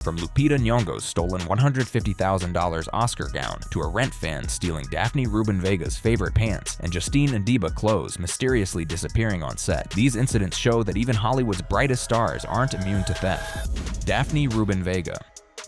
From Lupita Nyong'o's stolen $150,000 Oscar gown to a Rent fan stealing Daphne Rubin Vega's favorite pants and Justine Ndiba clothes mysteriously disappearing on set, these incidents show that even Hollywood's brightest stars aren't immune to theft. Daphne Rubin Vega.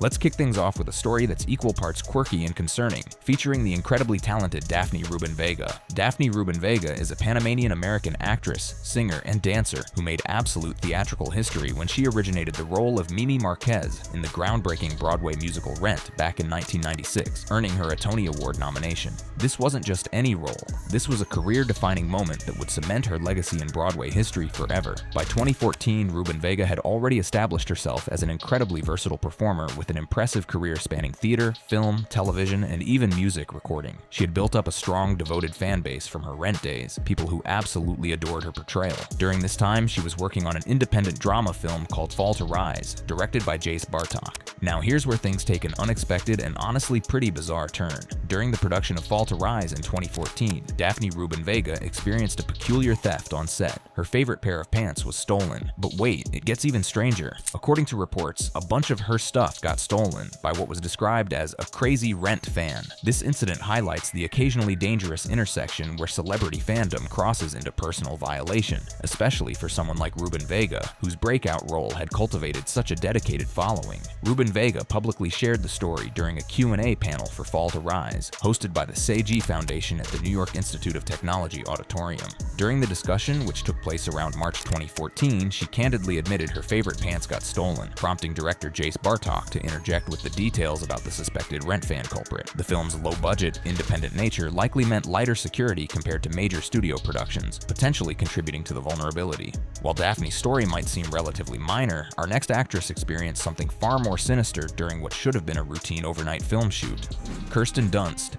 Let's kick things off with a story that's equal parts quirky and concerning, featuring the incredibly talented Daphne Rubin Vega. Daphne Rubin Vega is a Panamanian-American actress, singer, and dancer who made absolute theatrical history when she originated the role of Mimi Marquez in the groundbreaking Broadway musical Rent back in 1996, earning her a Tony Award nomination. This wasn't just any role. This was a career-defining moment that would cement her legacy in Broadway history forever. By 2014, Rubin Vega had already established herself as an incredibly versatile performer with an impressive career spanning theater, film, television, and even music recording. She had built up a strong, devoted fan base from her Rent days, people who absolutely adored her portrayal. During this time, she was working on an independent drama film called Fall to Rise, directed by Jace Bartok. Now here's where things take an unexpected and honestly pretty bizarre turn. During the production of Fall to Rise in 2014, Daphne Rubin Vega experienced a peculiar theft on set. Her favorite pair of pants was stolen. But wait, it gets even stranger. According to reports, a bunch of her stuff got stolen by what was described as a crazy Rent fan. This incident highlights the occasionally dangerous intersection where celebrity fandom crosses into personal violation, especially for someone like Rubin Vega, whose breakout role had cultivated such a dedicated following. Rubin Vega publicly shared the story during a Q&A panel for Fall to Rise, hosted by the Seiji Foundation at the New York Institute of Technology Auditorium. During the discussion, which took place around March 2014, she candidly admitted her favorite pants got stolen, prompting director Jace Bartok to interject with the details about the suspected Rent fan culprit. The film's low-budget, independent nature likely meant lighter security compared to major studio productions, potentially contributing to the vulnerability. While Daphne's story might seem relatively minor, our next actress experienced something far more sinister during what should have been a routine overnight film shoot. Kirsten Dunst.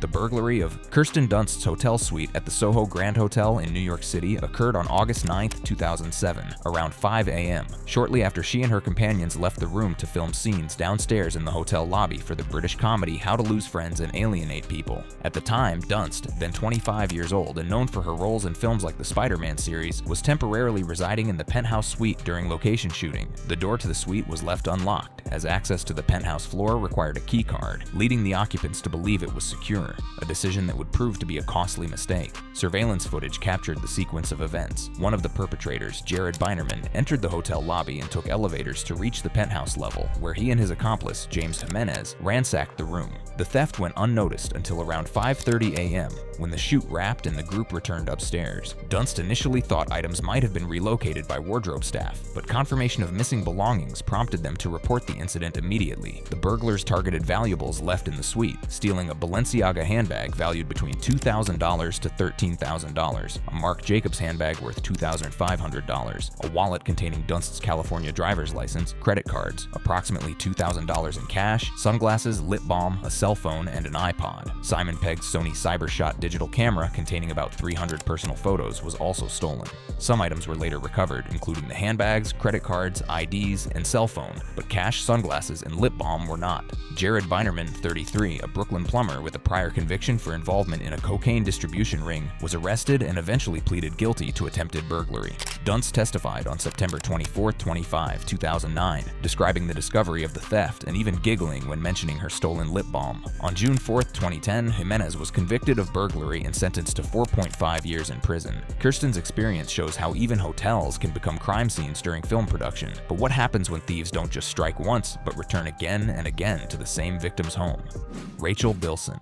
The burglary of Kirsten Dunst's hotel suite at the Soho Grand Hotel in New York City occurred on August 9, 2007, around 5 a.m., shortly after she and her companions left the room to film scenes downstairs in the hotel lobby for the British comedy How to Lose Friends and Alienate People. At the time, Dunst, then 25 years old and known for her roles in films like the Spider-Man series, was temporarily residing in the penthouse suite during location shooting. The door to the suite was left unlocked, as access to the penthouse floor required a key card, leading the occupants to believe it was secure, a decision that would prove to be a costly mistake. Surveillance footage captured the sequence of events. One of the perpetrators, Jared Binerman, entered the hotel lobby and took elevators to reach the penthouse level, where he and his accomplice, James Jimenez, ransacked the room. The theft went unnoticed until around 5:30 a.m., when the shoot wrapped and the group returned upstairs. Dunst initially thought items might have been relocated by wardrobe staff, but confirmation of missing belongings prompted them to report the incident immediately. The burglars targeted valuables left in the suite, stealing a Balenciaga handbag valued between $2,000 to $13,000, a Marc Jacobs handbag worth $2,500, a wallet containing Dunst's California driver's license, credit cards, approximately $2,000 in cash, sunglasses, lip balm, a cell phone, and an iPod. Simon Pegg's Sony CyberShot digital camera containing about 300 personal photos was also stolen. Some items were later recovered, including the handbags, credit cards, IDs, and cell phone, but cash, sunglasses, and lip balm were not. Jared Binerman, 33, a Brooklyn plumber with a prior conviction for involvement in a cocaine distribution ring, was arrested and eventually pleaded guilty to attempted burglary. Dunst testified on September 24, 2009, describing the discovery of the theft and even giggling when mentioning her stolen lip balm. On June 4, 2010, Jimenez was convicted of burglary and sentenced to 4.5 years in prison. Kirsten's experience shows how even hotels can become crime scenes during film production. But what happens when thieves don't just strike once, but return again and again to the same victim's home? Rachel Bilson.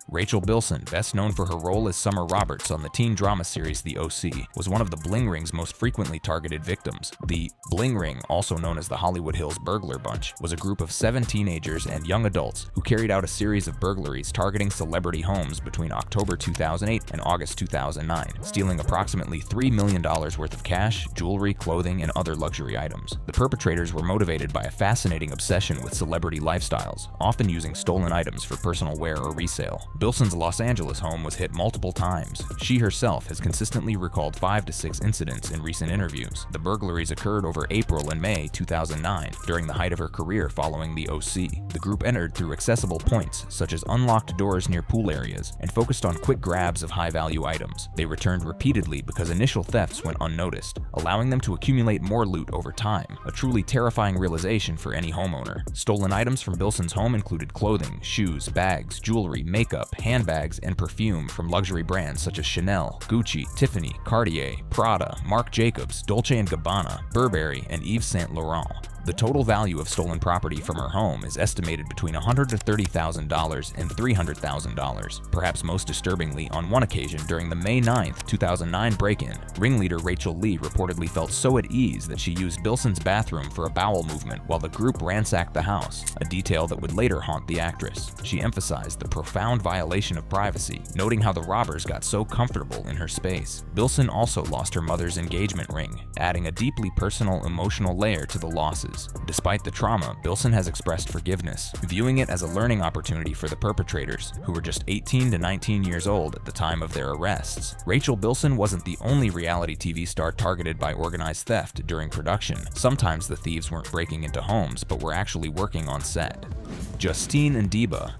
Rachel Bilson, best known for her role as Summer Roberts on the teen drama series The O.C., was one of the Bling Ring's most frequently targeted victims. The Bling Ring, also known as the Hollywood Hills Burglar Bunch, was a group of 7 teenagers and young adults who carried out a series of burglaries targeting celebrity homes between October 2008 and August 2009, stealing approximately $3 million worth of cash, jewelry, clothing, and other luxury items. The perpetrators were motivated by a fascinating obsession with celebrity lifestyles, often using stolen items for personal wear or resale. Bilson's Los Angeles home was hit multiple times. She herself has consistently recalled 5 to 6 incidents in recent interviews. The burglaries occurred over April and May 2009, during the height of her career following the OC. The group entered through accessible points, such as unlocked doors near pool areas, and focused on quick grabs of high-value items. They returned repeatedly because initial thefts went unnoticed, allowing them to accumulate more loot over time, a truly terrifying realization for any homeowner. Stolen items from Bilson's home included clothing, shoes, bags, jewelry, makeup, handbags, and perfume from luxury brands such as Chanel, Gucci, Tiffany, Cartier, Prada, Marc Jacobs, Dolce & Gabbana, Burberry, and Yves Saint Laurent. The total value of stolen property from her home is estimated between $130,000 and $300,000. Perhaps most disturbingly, on one occasion during the May 9, 2009 break-in, ringleader Rachel Lee reportedly felt so at ease that she used Bilson's bathroom for a bowel movement while the group ransacked the house, a detail that would later haunt the actress. She emphasized the profound violation of privacy, noting how the robbers got so comfortable in her space. Bilson also lost her mother's engagement ring, adding a deeply personal, emotional layer to the losses. Despite the trauma, Bilson has expressed forgiveness, viewing it as a learning opportunity for the perpetrators, who were just 18 to 19 years old at the time of their arrests. Rachel Bilson wasn't the only reality TV star targeted by organized theft during production. Sometimes the thieves weren't breaking into homes, but were actually working on set. Justine Ndiba.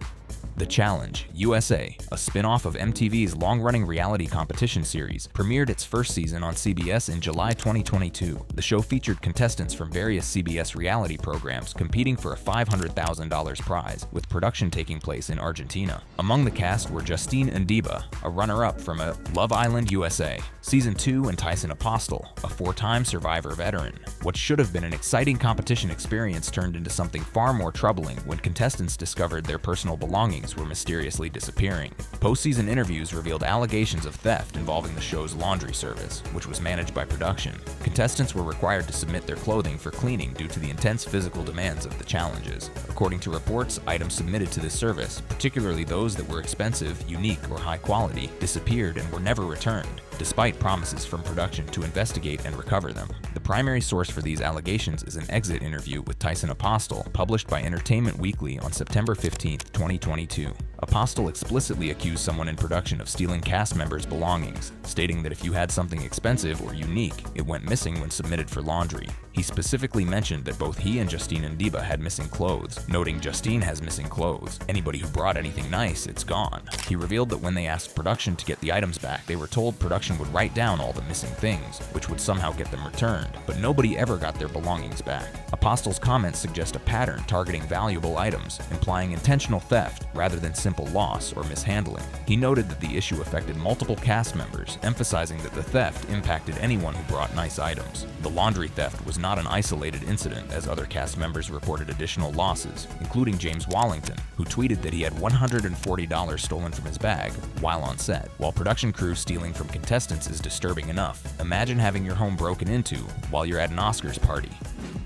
The Challenge USA, a spin-off of MTV's long-running reality competition series, premiered its first season on CBS in July 2022. The show featured contestants from various CBS reality programs competing for a $500,000 prize, with production taking place in Argentina. Among the cast were Justine Ndiba, a runner-up from Love Island USA, Season 2, and Tyson Apostol, a 4-time Survivor veteran. What should have been an exciting competition experience turned into something far more troubling when contestants discovered their personal belongings were mysteriously disappearing. Post-season interviews revealed allegations of theft involving the show's laundry service, which was managed by production. Contestants were required to submit their clothing for cleaning due to the intense physical demands of the challenges. According to reports, items submitted to this service, particularly those that were expensive, unique, or high quality, disappeared and were never returned, despite promises from production to investigate and recover them. The primary source for these allegations is an exit interview with Tyson Apostol, published by Entertainment Weekly on September 15, 2022. Apostol explicitly accused someone in production of stealing cast members' belongings, stating that if you had something expensive or unique, it went missing when submitted for laundry. He specifically mentioned that both he and Justine Ndiba had missing clothes, noting Justine has missing clothes. Anybody who brought anything nice, it's gone. He revealed that when they asked production to get the items back, they were told production would write down all the missing things, which would somehow get them returned, but nobody ever got their belongings back. Apostol's comments suggest a pattern targeting valuable items, implying intentional theft rather than simple loss or mishandling. He noted that the issue affected multiple cast members, emphasizing that the theft impacted anyone who brought nice items. The laundry theft was not an isolated incident, as other cast members reported additional losses, including James Wallington, who tweeted that he had $140 stolen from his bag while on set. While production crew stealing from contestants is disturbing enough, imagine having your home broken into while you're at an Oscars party.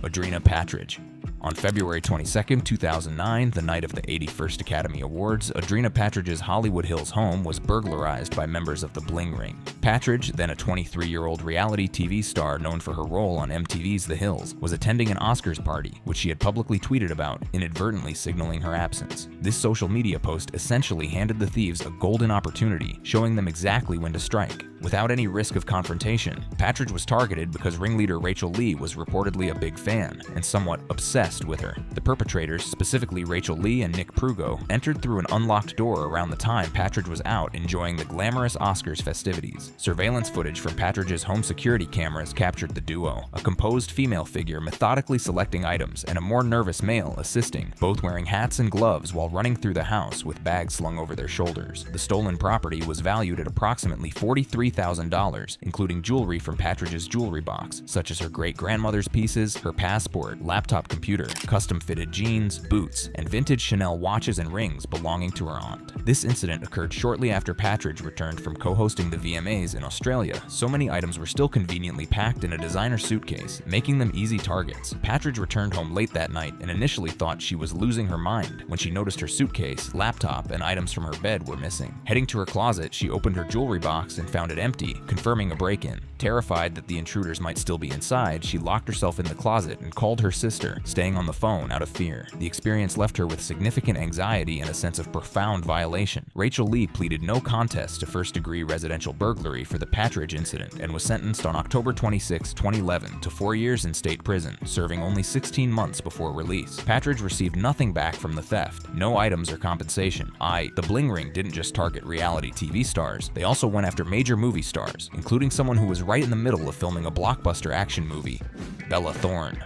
Audrina Patridge. On February 22, 2009, the night of the 81st Academy Awards, Audrina Patridge's Hollywood Hills home was burglarized by members of the Bling Ring. Patridge, then a 23-year-old reality TV star known for her role on MTV's The Hills, was attending an Oscars party, which she had publicly tweeted about, inadvertently signaling her absence. This social media post essentially handed the thieves a golden opportunity, showing them exactly when to strike. Without any risk of confrontation, Patridge was targeted because ringleader Rachel Lee was reportedly a big fan and somewhat obsessed with her. The perpetrators, specifically Rachel Lee and Nick Prugo, entered through an unlocked door around the time Patridge was out enjoying the glamorous Oscars festivities. Surveillance footage from Patridge's home security cameras captured the duo, a composed female figure methodically selecting items and a more nervous male assisting, both wearing hats and gloves while running through the house with bags slung over their shoulders. The stolen property was valued at approximately $43,000, including jewelry from Patridge's jewelry box, such as her great-grandmother's pieces, her passport, laptop computer, custom-fitted jeans, boots, and vintage Chanel watches and rings belonging to her aunt. This incident occurred shortly after Patridge returned from co-hosting the VMAs in Australia. So many items were still conveniently packed in a designer suitcase, making them easy targets. Patridge returned home late that night and initially thought she was losing her mind when she noticed her suitcase, laptop, and items from her bed were missing. Heading to her closet, she opened her jewelry box and found it empty, confirming a break-in. Terrified that the intruders might still be inside, she locked herself in the closet and called her sister, staying staying on the phone out of fear. The experience left her with significant anxiety and a sense of profound violation. Rachel Lee pleaded no contest to first-degree residential burglary for the Patridge incident and was sentenced on October 26, 2011 to 4 years in state prison, serving only 16 months before release. Patridge received nothing back from the theft, no items or compensation. The Bling Ring didn't just target reality TV stars, they also went after major movie stars, including someone who was right in the middle of filming a blockbuster action movie, Bella Thorne.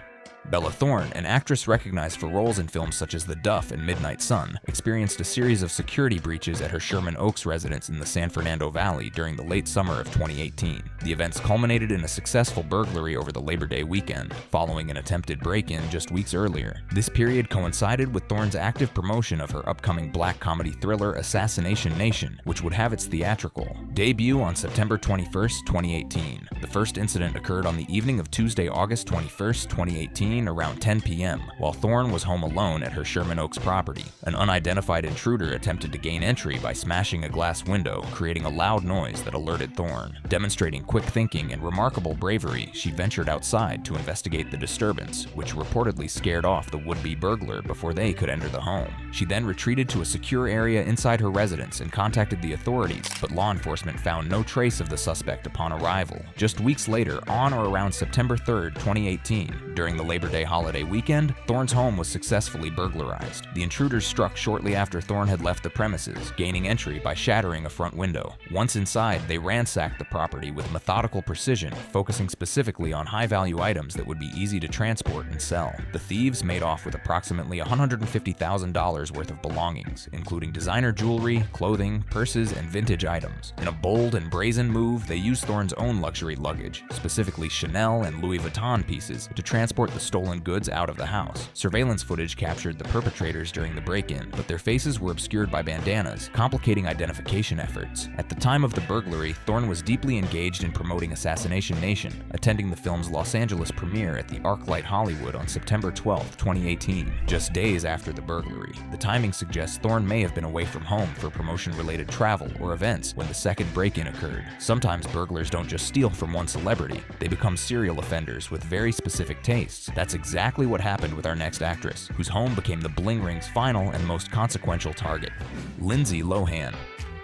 Bella Thorne, an actress recognized for roles in films such as The Duff and Midnight Sun, experienced a series of security breaches at her Sherman Oaks residence in the San Fernando Valley during the late summer of 2018. The events culminated in a successful burglary over the Labor Day weekend, following an attempted break-in just weeks earlier. This period coincided with Thorne's active promotion of her upcoming black comedy thriller Assassination Nation, which would have its theatrical debut on September 21, 2018. The first incident occurred on the evening of Tuesday, August 21, 2018, around 10 p.m., while Thorne was home alone at her Sherman Oaks property. An unidentified intruder attempted to gain entry by smashing a glass window, creating a loud noise that alerted Thorne. Demonstrating quick thinking and remarkable bravery, she ventured outside to investigate the disturbance, which reportedly scared off the would-be burglar before they could enter the home. She then retreated to a secure area inside her residence and contacted the authorities, but law enforcement found no trace of the suspect upon arrival. Just weeks later, on or around September 3, 2018, during the Labor Day holiday weekend, Thorne's home was successfully burglarized. The intruders struck shortly after Thorne had left the premises, gaining entry by shattering a front window. Once inside, they ransacked the property with methodical precision, focusing specifically on high-value items that would be easy to transport and sell. The thieves made off with approximately $150,000 worth of belongings, including designer jewelry, clothing, purses, and vintage items. In a bold and brazen move, they used Thorne's own luxury luggage, specifically Chanel and Louis Vuitton pieces, to transport the stolen goods out of the house. Surveillance footage captured the perpetrators during the break-in, but their faces were obscured by bandanas, complicating identification efforts. At the time of the burglary, Thorne was deeply engaged in promoting Assassination Nation, attending the film's Los Angeles premiere at the ArcLight Hollywood on September 12, 2018, just days after the burglary. The timing suggests Thorne may have been away from home for promotion-related travel or events when the second break-in occurred. Sometimes burglars don't just steal from one celebrity, they become serial offenders with very specific tastes. That's exactly what happened with our next actress, whose home became the Bling Ring's final and most consequential target, Lindsay Lohan.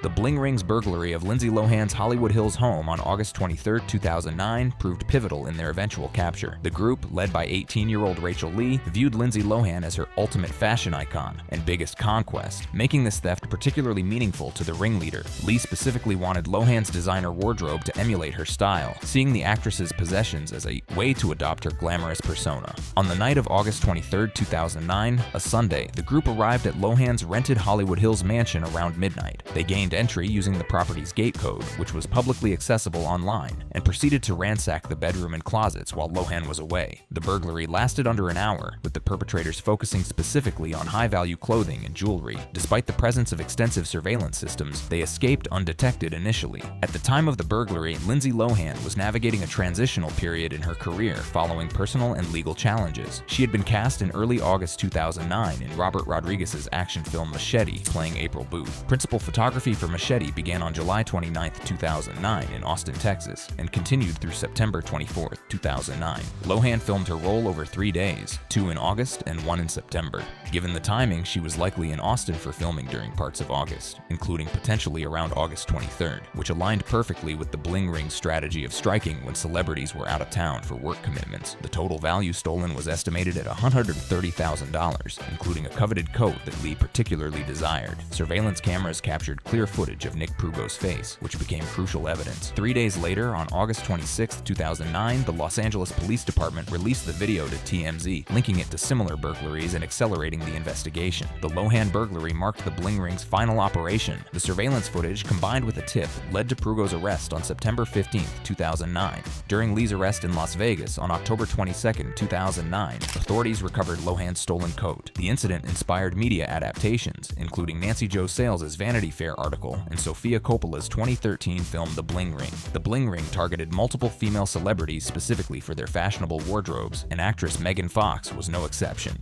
The Bling Ring's burglary of Lindsay Lohan's Hollywood Hills home on August 23, 2009 proved pivotal in their eventual capture. The group, led by 18-year-old Rachel Lee, viewed Lindsay Lohan as her ultimate fashion icon and biggest conquest, making this theft particularly meaningful to the ringleader. Lee specifically wanted Lohan's designer wardrobe to emulate her style, seeing the actress's possessions as a way to adopt her glamorous persona. On the night of August 23, 2009, a Sunday, the group arrived at Lohan's rented Hollywood Hills mansion around midnight. They gained entry using the property's gate code, which was publicly accessible online, and proceeded to ransack the bedroom and closets while Lohan was away. The burglary lasted under an hour, with the perpetrators focusing specifically on high-value clothing and jewelry. Despite the presence of extensive surveillance systems, they escaped undetected initially. At the time of the burglary, Lindsay Lohan was navigating a transitional period in her career following personal and legal challenges. She had been cast in early August 2009 in Robert Rodriguez's action film Machete, playing April Booth. Principal photography for Machete began on July 29, 2009 in Austin, Texas, and continued through September 24, 2009. Lohan filmed her role over 3 days, 2 in August and 1 in September. Given the timing, she was likely in Austin for filming during parts of August, including potentially around August 23rd, which aligned perfectly with the Bling Ring's strategy of striking when celebrities were out of town for work commitments. The total value stolen was estimated at $130,000, including a coveted coat that Lee particularly desired. Surveillance cameras captured clear footage of Nick Prugo's face, which became crucial evidence. 3 days later, on August 26, 2009, the Los Angeles Police Department released the video to TMZ, linking it to similar burglaries and accelerating the investigation. The Lohan burglary marked the Bling Ring's final operation. The surveillance footage, combined with a tip, led to Prugo's arrest on September 15, 2009. During Lee's arrest in Las Vegas on October 22, 2009, authorities recovered Lohan's stolen coat. The incident inspired media adaptations, including Nancy Jo Sales' Vanity Fair article and Sofia Coppola's 2013 film The Bling Ring. The Bling Ring targeted multiple female celebrities specifically for their fashionable wardrobes, and actress Megan Fox was no exception.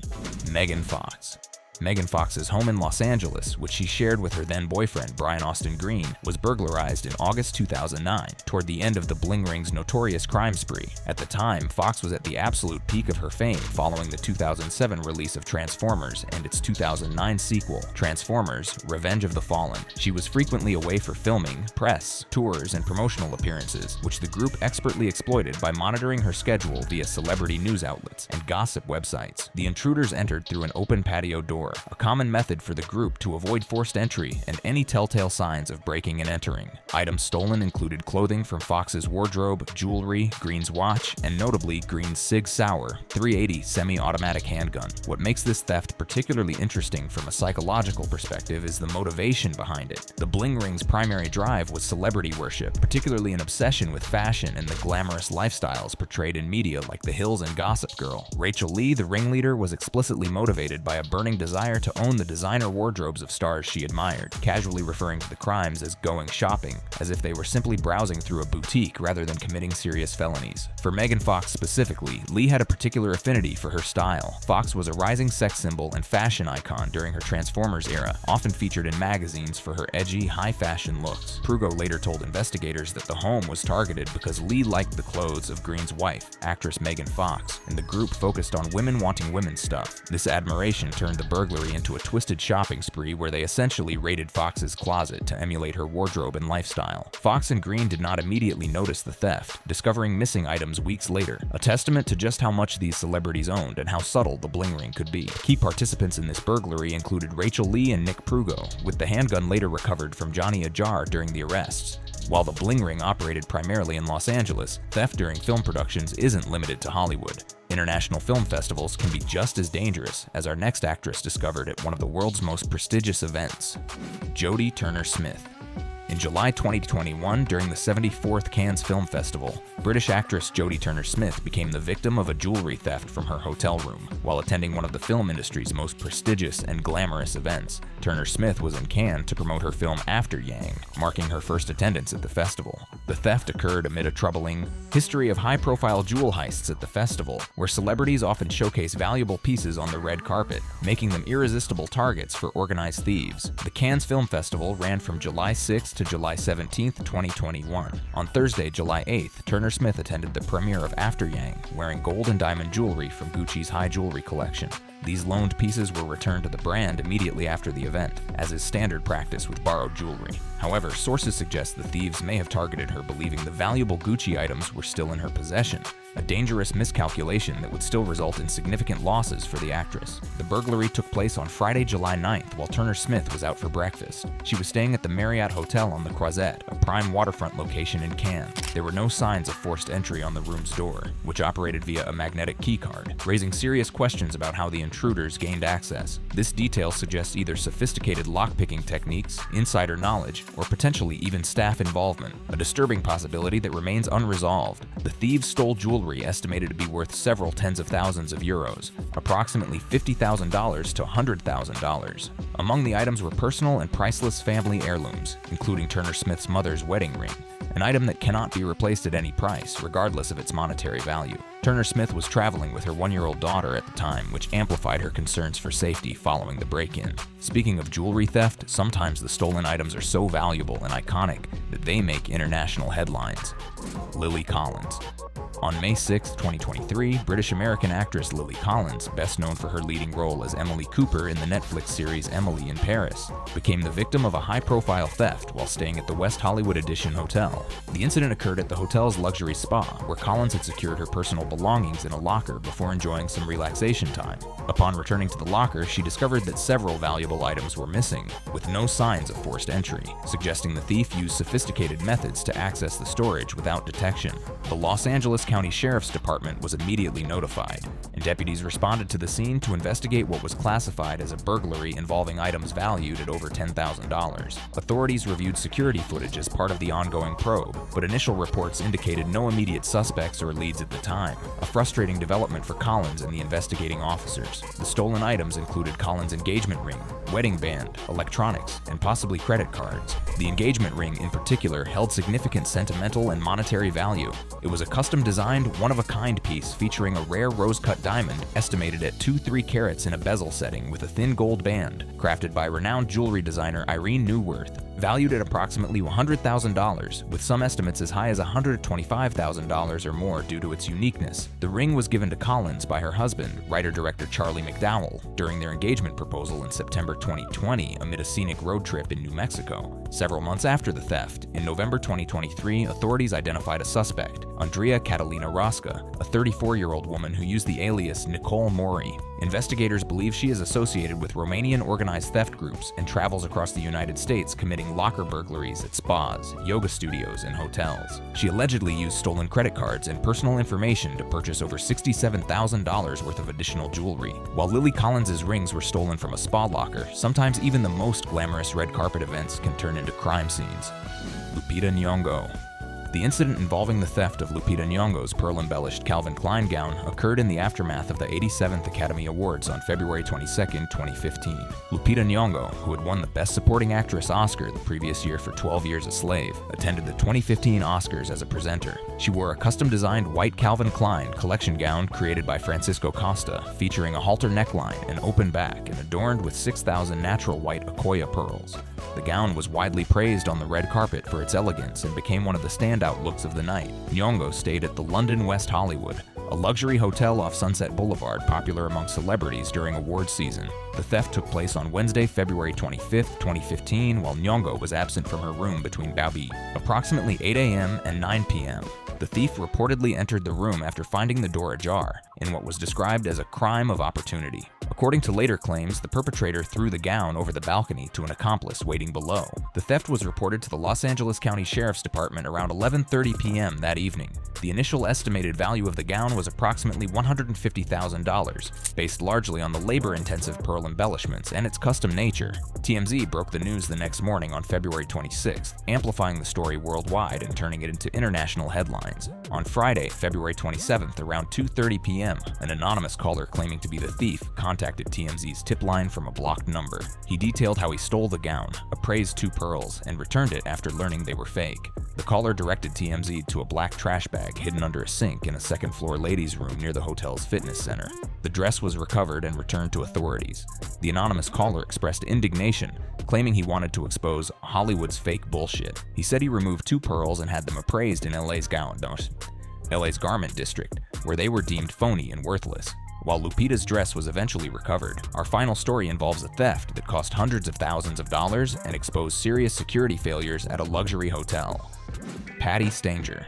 Megan Fox. Megan Fox's home in Los Angeles, which she shared with her then-boyfriend Brian Austin Green, was burglarized in August 2009, toward the end of the bling ring's notorious crime spree. At the time, Fox was at the absolute peak of her fame following the 2007 release of Transformers and its 2009 sequel, Transformers: Revenge of the Fallen. She was frequently away for filming, press, tours, and promotional appearances, which the group expertly exploited by monitoring her schedule via celebrity news outlets and gossip websites. The intruders entered through an open patio door, a common method for the group to avoid forced entry and any telltale signs of breaking and entering. Items stolen included clothing from Fox's wardrobe, jewelry, Green's watch, and notably Green's Sig Sauer 380 semi-automatic handgun. What makes this theft particularly interesting from a psychological perspective is the motivation behind it. The bling ring's primary drive was celebrity worship, particularly an obsession with fashion and the glamorous lifestyles portrayed in media like The Hills and Gossip Girl. Rachel Lee, the ringleader, was explicitly motivated by a burning desire to own the designer wardrobes of stars she admired, casually referring to the crimes as going shopping, as if they were simply browsing through a boutique rather than committing serious felonies. For Megan Fox specifically, Lee had a particular affinity for her style. Fox was a rising sex symbol and fashion icon during her Transformers era, often featured in magazines for her edgy, high-fashion looks. Prugo later told investigators that the home was targeted because Lee liked the clothes of Green's wife, actress Megan Fox, and the group focused on women wanting women's stuff. This admiration turned the burglary into a twisted shopping spree where they essentially raided Fox's closet to emulate her wardrobe and lifestyle. Fox and Green did not immediately notice the theft, discovering missing items weeks later, a testament to just how much these celebrities owned and how subtle the bling ring could be. Key participants in this burglary included Rachel Lee and Nick Prugo, with the handgun later recovered from Johnny Ajar during the arrests. While the bling ring operated primarily in Los Angeles, theft during film productions isn't limited to Hollywood. International film festivals can be just as dangerous, as our next actress discovered at one of the world's most prestigious events. Jodie Turner-Smith. In July 2021, during the 74th Cannes Film Festival, British actress Jodie Turner-Smith became the victim of a jewelry theft from her hotel room. While attending one of the film industry's most prestigious and glamorous events, Turner-Smith was in Cannes to promote her film After Yang, marking her first attendance at the festival. The theft occurred amid a troubling history of high-profile jewel heists at the festival, where celebrities often showcase valuable pieces on the red carpet, making them irresistible targets for organized thieves. The Cannes Film Festival ran from July 6th to July 17th, 2021. On Thursday, July 8th, Turner-Smith attended the premiere of After Yang, wearing gold and diamond jewelry from Gucci's high jewelry collection. These loaned pieces were returned to the brand immediately after the event, as is standard practice with borrowed jewelry. However, sources suggest the thieves may have targeted her believing the valuable Gucci items were still in her possession, a dangerous miscalculation that would still result in significant losses for the actress. The burglary took place on Friday, July 9th, while Turner-Smith was out for breakfast. She was staying at the Marriott Hotel on the Croisette, a prime waterfront location in Cannes. There were no signs of forced entry on the room's door, which operated via a magnetic keycard, raising serious questions about how the intruders gained access. This detail suggests either sophisticated lockpicking techniques, insider knowledge, or potentially even staff involvement, a disturbing possibility that remains unresolved. The thieves stole jewelry estimated to be worth several tens of thousands of euros, approximately $50,000 to $100,000. Among the items were personal and priceless family heirlooms, including Turner-Smith's mother's wedding ring, an item that cannot be replaced at any price, regardless of its monetary value. Turner-Smith was traveling with her one-year-old daughter at the time, which amplified her concerns for safety following the break-in. Speaking of jewelry theft, sometimes the stolen items are so valuable and iconic that they make international headlines. Lily Collins. On May 6, 2023, British-American actress Lily Collins, best known for her leading role as Emily Cooper in the Netflix series Emily in Paris, became the victim of a high-profile theft while staying at the West Hollywood Edition Hotel. The incident occurred at the hotel's luxury spa, where Collins had secured her personal belongings in a locker before enjoying some relaxation time. Upon returning to the locker, she discovered that several valuable items were missing, with no signs of forced entry, suggesting the thief used sophisticated methods to access the storage without detection. The Los Angeles County Sheriff's Department was immediately notified, and deputies responded to the scene to investigate what was classified as a burglary involving items valued at over $10,000. Authorities reviewed security footage as part of the ongoing probe, but initial reports indicated no immediate suspects or leads at the time, a frustrating development for Collins and the investigating officers. The stolen items included Collins' engagement ring, wedding band, electronics, and possibly credit cards. The engagement ring, in particular, held significant sentimental and monetary value. It was a custom-designed designed one-of-a-kind piece featuring a rare rose-cut diamond estimated at 2-3 carats in a bezel setting with a thin gold band, crafted by renowned jewelry designer Irene Neuwirth, valued at approximately $100,000, with some estimates as high as $125,000 or more due to its uniqueness. The ring was given to Collins by her husband, writer-director Charlie McDowell, during their engagement proposal in September 2020 amid a scenic road trip in New Mexico. Several months after the theft, in November 2023, authorities identified a suspect, Andrea Catalina Rosca, a 34-year-old woman who used the alias Nicole Mori. Investigators believe she is associated with Romanian organized theft groups and travels across the United States committing locker burglaries at spas, yoga studios, and hotels. She allegedly used stolen credit cards and personal information to purchase over $67,000 worth of additional jewelry. While Lily Collins' rings were stolen from a spa locker, sometimes even the most glamorous red carpet events can turn into crime scenes. Lupita Nyong'o. The incident involving the theft of Lupita Nyong'o's pearl-embellished Calvin Klein gown occurred in the aftermath of the 87th Academy Awards on February 22, 2015. Lupita Nyong'o, who had won the Best Supporting Actress Oscar the previous year for 12 Years a Slave, attended the 2015 Oscars as a presenter. She wore a custom-designed white Calvin Klein collection gown created by Francisco Costa, featuring a halter neckline, an open back, and adorned with 6,000 natural white Akoya pearls. The gown was widely praised on the red carpet for its elegance and became one of the standout looks of the night. Nyong'o stayed at the London West Hollywood, a luxury hotel off Sunset Boulevard popular among celebrities during awards season. The theft took place on Wednesday, February 25, 2015, while Nyong'o was absent from her room between approximately 8 a.m. and 9 p.m. The thief reportedly entered the room after finding the door ajar, in what was described as a crime of opportunity. According to later claims, the perpetrator threw the gown over the balcony to an accomplice waiting below. The theft was reported to the Los Angeles County Sheriff's Department around 11:30 p.m. that evening. The initial estimated value of the gown was approximately $150,000, based largely on the labor-intensive pearl embellishments and its custom nature. TMZ broke the news the next morning on February 26th, amplifying the story worldwide and turning it into international headlines. On Friday, February 27th, around 2:30 p.m., an anonymous caller claiming to be the thief contacted TMZ's tip line from a blocked number. He detailed how he stole the gown, appraised 2 pearls, and returned it after learning they were fake. The caller directed TMZ to a black trash bag hidden under a sink in a second-floor ladies' room near the hotel's fitness center. The dress was recovered and returned to authorities. The anonymous caller expressed indignation, claiming he wanted to expose Hollywood's fake bullshit. He said he removed 2 pearls and had them appraised in LA's garment district, where they were deemed phony and worthless. While Lupita's dress was eventually recovered, our final story involves a theft that cost hundreds of thousands of dollars and exposed serious security failures at a luxury hotel. Patti Stanger.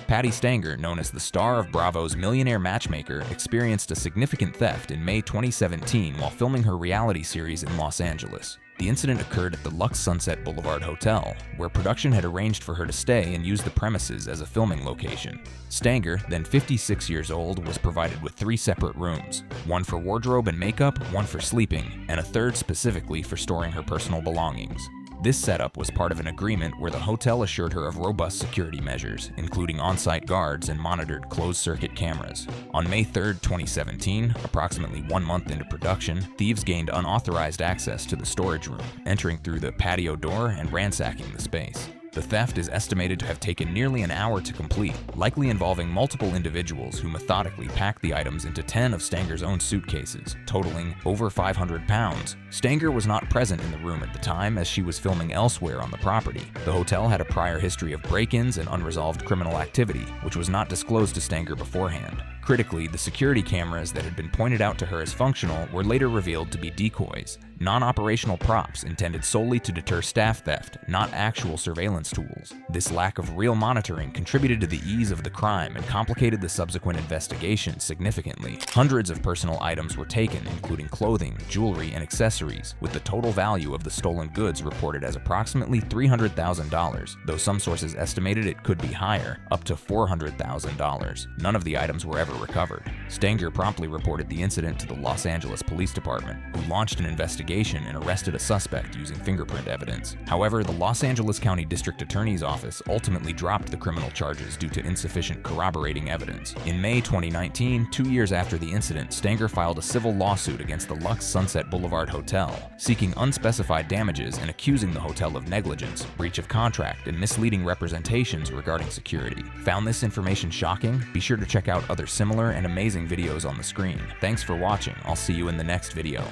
Patti Stanger, known as the star of Bravo's Millionaire Matchmaker, experienced a significant theft in May 2017 while filming her reality series in Los Angeles. The incident occurred at the Lux Sunset Boulevard Hotel, where production had arranged for her to stay and use the premises as a filming location. Stanger, then 56 years old, was provided with 3 separate rooms, one for wardrobe and makeup, one for sleeping, and a third specifically for storing her personal belongings. This setup was part of an agreement where the hotel assured her of robust security measures, including on-site guards and monitored closed-circuit cameras. On May 3, 2017, approximately 1 month into production, thieves gained unauthorized access to the storage room, entering through the patio door and ransacking the space. The theft is estimated to have taken nearly an hour to complete, likely involving multiple individuals who methodically packed the items into 10 of Stanger's own suitcases, totaling over 500 pounds. Stanger was not present in the room at the time as she was filming elsewhere on the property. The hotel had a prior history of break-ins and unresolved criminal activity, which was not disclosed to Stanger beforehand. Critically, the security cameras that had been pointed out to her as functional were later revealed to be decoys, non-operational props intended solely to deter staff theft, not actual surveillance tools. This lack of real monitoring contributed to the ease of the crime and complicated the subsequent investigation significantly. Hundreds of personal items were taken, including clothing, jewelry, and accessories, with the total value of the stolen goods reported as approximately $300,000, though some sources estimated it could be higher, up to $400,000. None of the items were ever recovered. Stanger promptly reported the incident to the Los Angeles Police Department, who launched an investigation and arrested a suspect using fingerprint evidence. However, the Los Angeles County District District Attorney's Office ultimately dropped the criminal charges due to insufficient corroborating evidence. In May 2019, 2 years after the incident, Stanger filed a civil lawsuit against the Lux Sunset Boulevard Hotel, seeking unspecified damages and accusing the hotel of negligence, breach of contract, and misleading representations regarding security. Found this information shocking? Be sure to check out other similar and amazing videos on the screen. Thanks for watching. I'll see you in the next video.